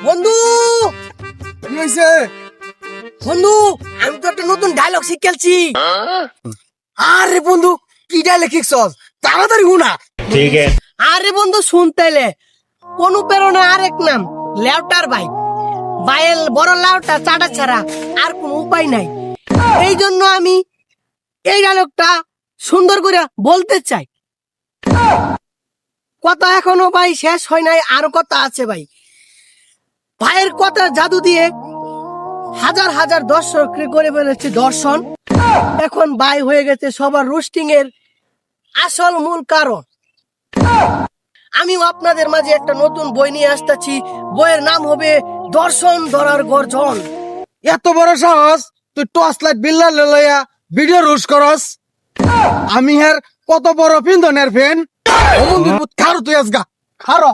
বন্ধু কি হয়েছে? বন্ধু আমি তো একটা নতুন ডায়লগ শিখেছি। আরে বন্ধু, কি ডায়লগ লিখছস? তাড়াতাড়ি হুনা। ठीक है। আরে বন্ধু শুনতেলে অনুপ্রেরণা আরেক নাম লেউটার ভাই বাইল বড় লাউটা চাটা ছাড়া আর কোনো উপায় নাই। এই জন্য আমি এই ডায়লগটা সুন্দর করে বলতে চাই। কথা এখনো ভাই শেষ হয় নাই, আরো কথা আছে ভাই। ভাইয়ের কথা জাদু দিয়ে হাজার হাজার দর্শক করে ফেলেছে দর্শন। এখন ভাই হয়ে গেছে সবার রোস্টিং এর আসল মূল কারণ। আমিও আপনাদের মাঝে একটা নতুন বই নিয়ে আসতেছি। বইয়ের নাম হবে দর্শন ধরার গর্জন। এত বড় সাহস তুই টর্চ লাইট বিল্লার লইয়া ভিডিও রোজ করস? আমি হের কত বড় পিন্ধনের ফ্যান। ও বন্ধু খারো তুই আজগা খারো।